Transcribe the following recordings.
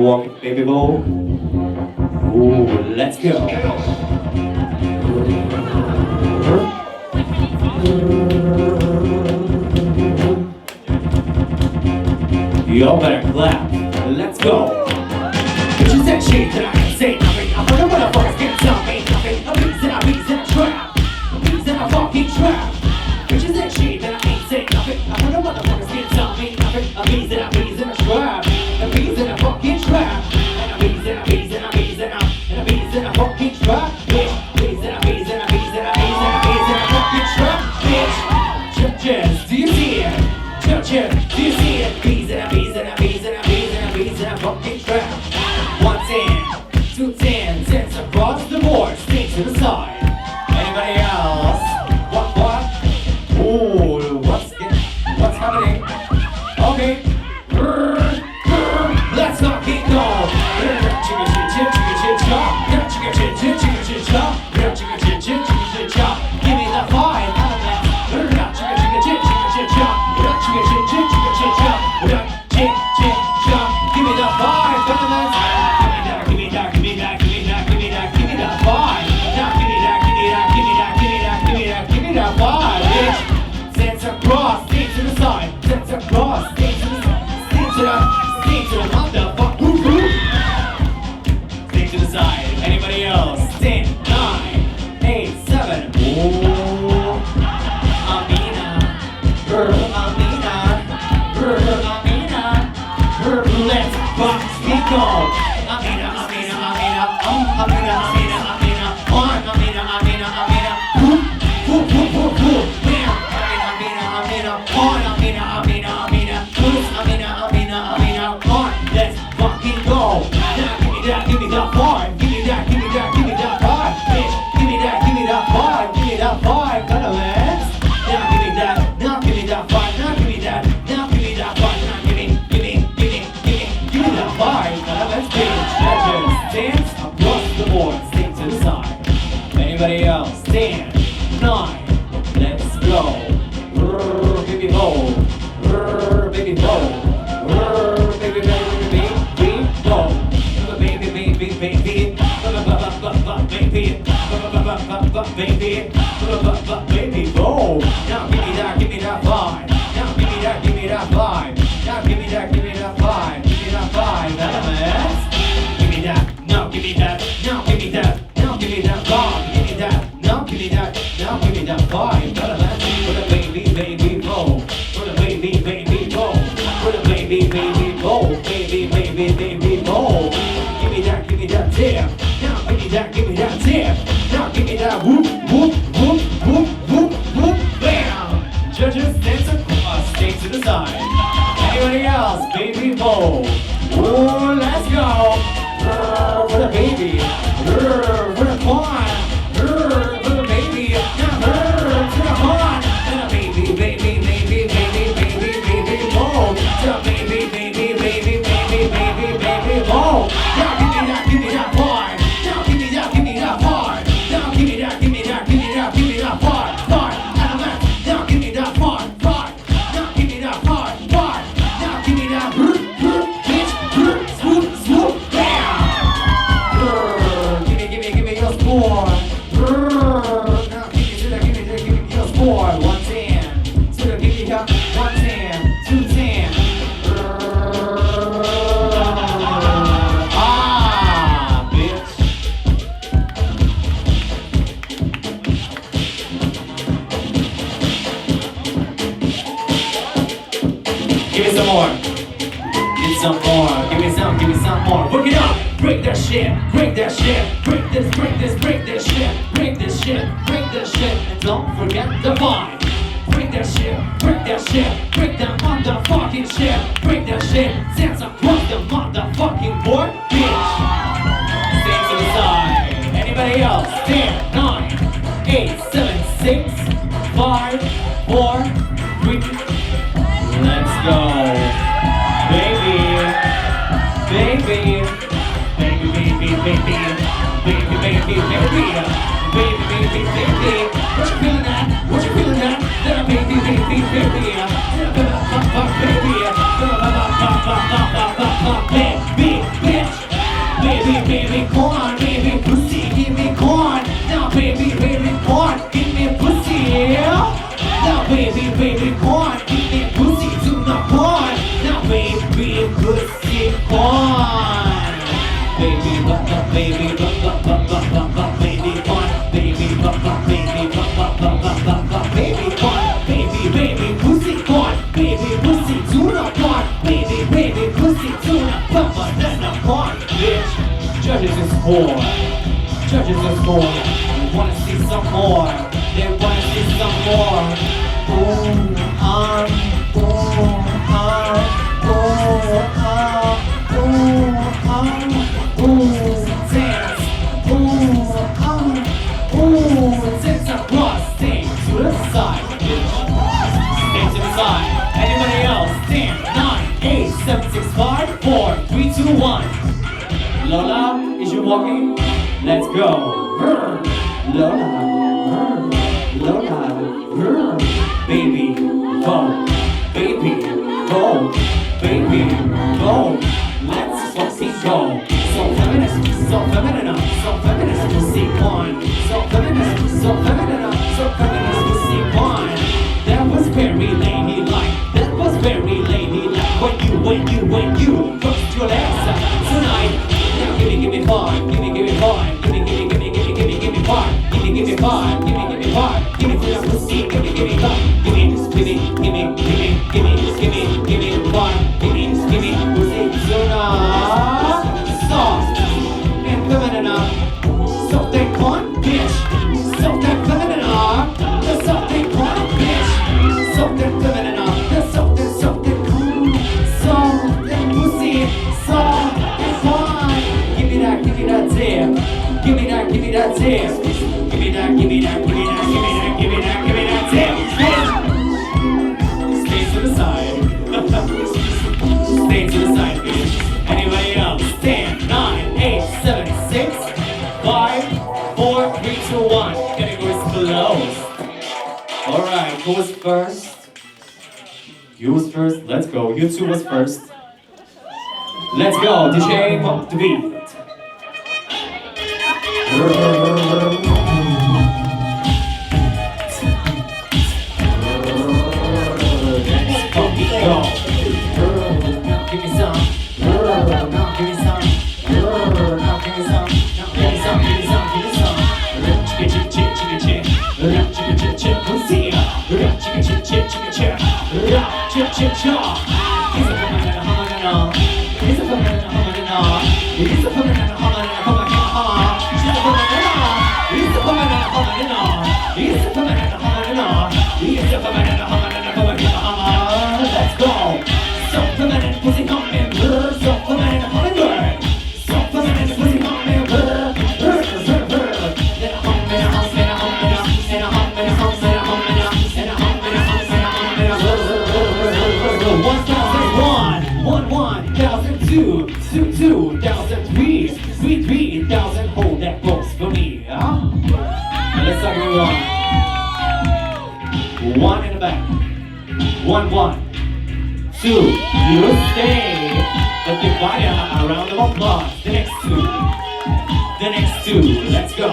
walk it, baby Vogue. Ooh, let's go. Y'all better clap. Let's go. Bitches that shit that I can say nothing. I wonder what the fuck's gonna tell me nothing. A bees and a bees in a trap. A bees in a fucking trap. Bitches that shit that I can't say nothing. I wonder what the fuck's gonna tell me nothing. A bees and a bees in a trap. A bees in a fucking trap. And a bees and a bees and a bees and a bees in a fucking trap. Bitch, bees and a bees and a bees and a bees and a bees in a fucking trap. Bitch, judges, do you see it? Judges, do you see it? Bees and a bees and a bees and a bees and a bees in a fucking trap. 110, 210, tens across the board, stay to the side. Anybody else? What? Ooh, what's happening? Okay. Let's not keep going. Chicka chit chit chicka chit chop. Chicka chit chit chicka chit chop. Chicka chit chit chicka chit chop. Give me the five elements. Chicka chicka chit chicka chit chop. Chicka chit chit chicka chit chop. Chit chit chop. Give me the five elements. Give me that five. Now give me that five, bitch. Sense across, stay to the side. Sense across, stay to the motherfucker. Stay to the side. Anybody else? 10, 9, 8, 7. Ooh. Amina. Amina. Amina. Let's fuck me go. Amina. Let's fucking go. Now give me that five. Give me that five. Bitch, give me that five. Give me that five. Elements. Now give me that five. Now give me that five. Now give me that five. Elements, bitch. Legends. Dance across the board. Stay to the side. Anybody else? 10, 9. Let's go. Baby Vogue. Baby Vogue. Baby Vogue. Baby Vogue. Now give me that vibe. Now give me that vibe. Now give me that vibe. Give me that vibe, elements. Give me that. Now give me that. Now give me that. Now give me that vibe. Give me that. Now give me that. Now give me that vibe, elements. For the baby Vogue. For the baby Vogue. For the baby Vogue. Baby Vogue. Give me that tip. Now give me that tip. Now give me that whoop. Bam! Judges dance across, stay to the side. Anybody else? Baby Vogue. Ooh, let's go. For the baby. For the fun. For the baby. Now to the fun. And a baby Vogue. To the baby Vogue. Now give me that vibe. Now give me that vibe. Now give me that vibe. Element. Now give me that vibe. Now give me that vibe. Now give me that bitch. Swoop. Bam. Give me your score. Now give me your score. 110. So give me that 110. 210. Give me some more. Give me some more. Work it up. Break that shit. Break this shit. Break this shit. And don't forget the vibe. Break that shit. Break that motherfucking shit. Break that shit. Dance across the motherfucking board, bitch. Stand to the side. Anybody else? 10, 9, 8, 7, 6, 5, 4, 3. Let's go. Baby. What you feeling that? Baby. whore. Judges are score. They wanna see some more. They wanna see some more. Boom, boom, dance. Dance across, stand to the side, bitch. Stand to the side. Anybody else? Stand. 9, 8, 7, 6, 5, 4, 3, 2, 1. Lola, is you walking? Let's go. Lola, Lola, baby, go, baby, go, baby, go. Let's fucking go. So feminist, so feminine, so feminist, pussy one. So feminist, so feminine, so feminist, pussy one. That was very ladylike. That was very ladylike. When you crossed your legs tonight. Now give me five, give me five, give me five, give me five, give me five, give me for your pussy, give me five, give me five, give me pussy tonight. Soft and feminine, soft and fun, bitch. Soft and feminine, the soft and fun, bitch. Soft and feminine, the soft and cool, soft and pussy, soft and fun. Give me that dip. Give me that dip. Give me that dip. Stay to the side. Stay to the side, bitch. Anybody else? Stand. 9, 8, 7, 6, 5, 4, 3, 2, 1. Categories closed. Alright, who was first? You was first. Let's go. You two was first. Let's go. DJ, pump the beat. Let's fucking go. Now give me some. Now give me some. Now give me some. Now give me some. Give me some. Give me some. Chicka chick. Chicka chick. Pussy. Chicka chick. Chicka chick. He's a feminine harmony. He's a feminine harmony. He's a feminine harmony. He's a feminine harmony. Let's go. So feminine pussy coming. So feminine humming. So feminine pussy coming. Two thousand, 3,000. Hold that box for me, huh? Let's start with one in the back. 1, 2. You stay. Let's give fire a round of applause. The next two. Let's go.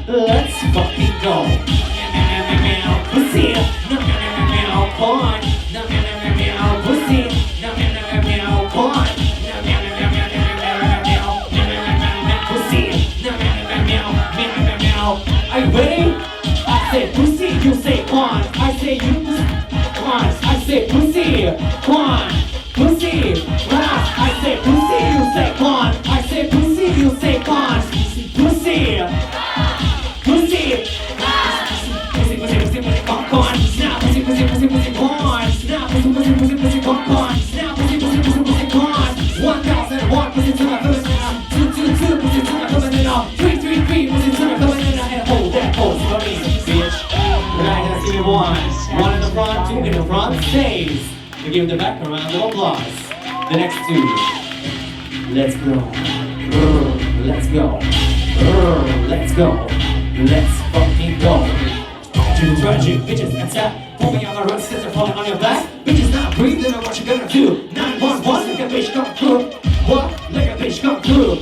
Let's fucking go. Pussy. Porn. Pussy. Porn. Pussy. Are you ready? I say pussy, you say porn. I say you porn. I say pussy, porn. Pussy, grass. I say pussy, you say porn. I say pussy, you say porn. Pussy. Pussy. Pussy, popcorn. Now pussy, porn. Now pussy, popcorn. Now pussy, porn. 1,001 pussy to my feminine. 2, pussy to my feminine. 3, pussy to my feminine. And hold that pose for me, bitch. Right, let's give it one. 1 in the front, 2 in the front, stays. We give the back a round of applause. The next 2. Let's go. Let's go. Let's go. Let's fucking go. To the tragic bitches attack. Pull me on the road, scissor falling on your back. Bitches not breathing, know what you gonna do. 911, like a bitch come through. What? Like a bitch come through.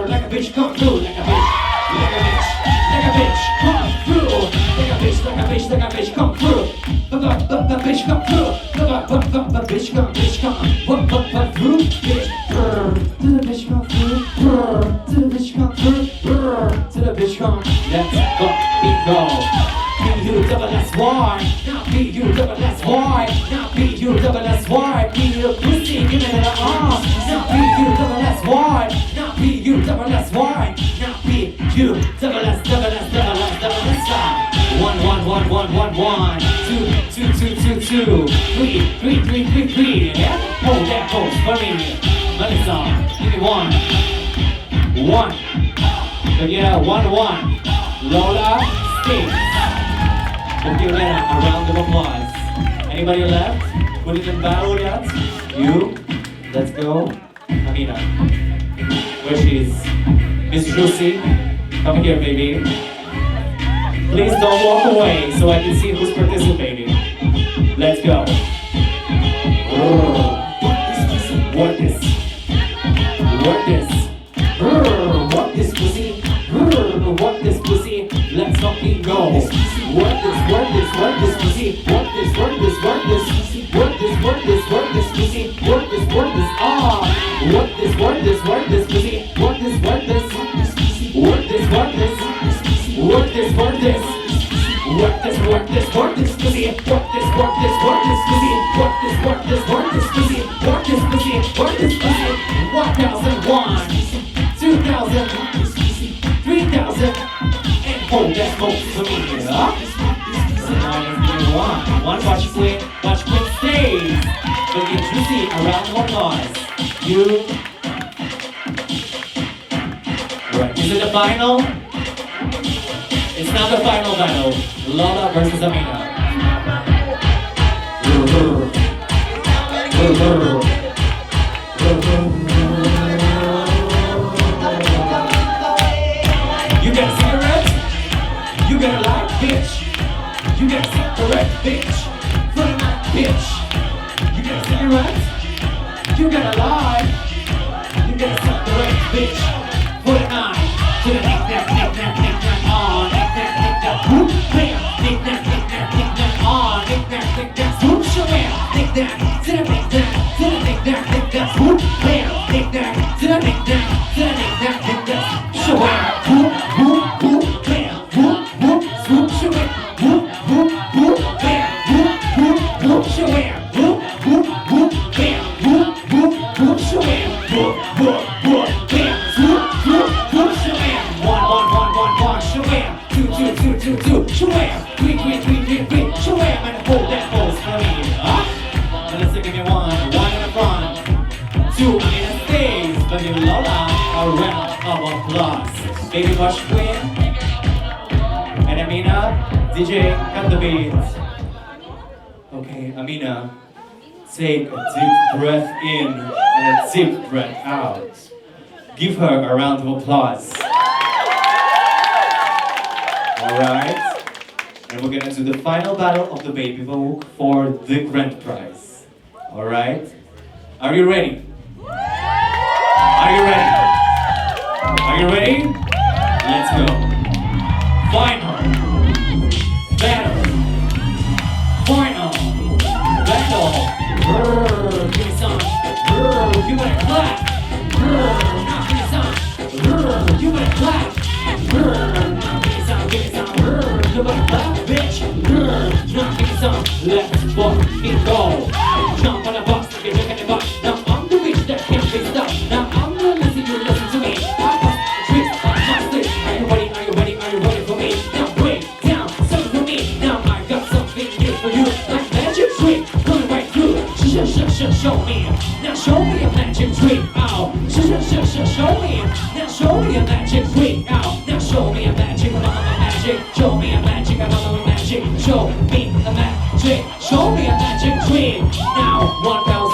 Like a bitch come through. Like a bitch. Like a bitch. Like a bitch come through. Like a bitch. Like a bitch. Like a bitch come through. The bitch come through. The bitch come through. Bitch. To the bitch come through. To the bitch come through. To the bitch come. Let's fucking go. Give you double S1. Now P-U-S-S-Y, not P-U-S-S-Y, P-U-Pussy, give me the arm, not P-U-S-S-Y, not P-U-S-S-Y, not P-U-S-S-S-S-S-S-S-S-S. 1, 1, 1, 1, 1, 1, 2, 2, 2, 2, 2, 3, 3, 3, 3, 3, yeah? Hold that pose for me, Melissa, give me 1, 1, so yeah, 1, 1, Lola, Skapis. Give you a round of applause. Anybody left? Put it in battle yet? You? Let's go. Amina. Where she is? Miss Juicy. Come here, baby. Please don't walk away so I can see who's participating. Let's go. Work this. Work this. Work this pussy. Work this pussy. Let's fucking go. Work this, work this, work this pussy. Work this, work this, work this. Work this, work this, work this pussy. Work this, ah. Work this, work this, work this pussy. Work this, work this. Work this, work this. Work this, work this. Work this, work this, work this pussy. Work this, work this, work this pussy. Work this, work this, work this pussy. Work this pussy, work this pussy. 1001, 2000, 3000, and hold that smoke for me, huh? One, watch quick stays. But get juicy around the applause. You. Right, is it the final? It's not the final battle. Lola versus Amina. You got a cigarette? You got a light, bitch. You got a cigarette, bitch. For the night, bitch. You got a cigarette? You got a light. You got a cigarette, bitch. For the night. To the knick, knack, knick, knack, knick, knack, on. Knick, knack, knick, knack, whoop, bam. Knick, knack, knick, knack, knick, knack, on. Knick, knack, knick, knack, whoop, shabam. Knick, knack, to the knick, knack, to the knick, knack, knick, knack, whoop, bam. Knick, knack, to the knick, knack, to the knick, knack, knick, knack, shabam. Whoop, whoop, whoop, bam. Whoop, whoop, swoop, shabam. Whoop, whoop, whoop, bam. Whoop, whoop, whoop, shabam. Whoop, whoop, whoop, bam. Whoop, whoop, whoop, shabam. Whoop, whoop, whoop, bam. Whoop, whoop, whoop, shabam. 1, 1, 1, 1, 1, shabam. 2, 2, 2, 2, 2, shabam. 3, 3, 3, 3, 3, shabam. And hold that pose for me, huh? Now let's give me 1 in the front. 2 in the stays. But you Lola, a round of applause. Baby Wash Queen. And Amina, DJ, cut the beat. Okay, Amina, take a deep breath in and a deep breath out. Give her a round of applause. Alright, and we're gonna do the final battle of the Baby Vogue for the grand prize. Alright, are you ready? Are you ready? Are you ready? Let's go. Final battle. Final battle. Give me some. You better clap. Now give me some. You better clap. Now give me some. Give me some. You better clap, bitch. Now give me some. Let's fucking go. Jump on the box, get back in the box. Now I'm the bitch that can't be stopped. Now I'm the listen, you listen to me. I bust the tricks, I must it. Are you ready? Are you ready? Are you ready for me? Now break down something for me. Now I got something new for you. Like magic trick, coming right through. Show me. Now show me a magic trick. Ow. Show me. Now show me a magic trick. Ow. Now show me a magic. Magic. Show me a magic. Magic. Show me a magic. Show me a magic trick. Now 1000.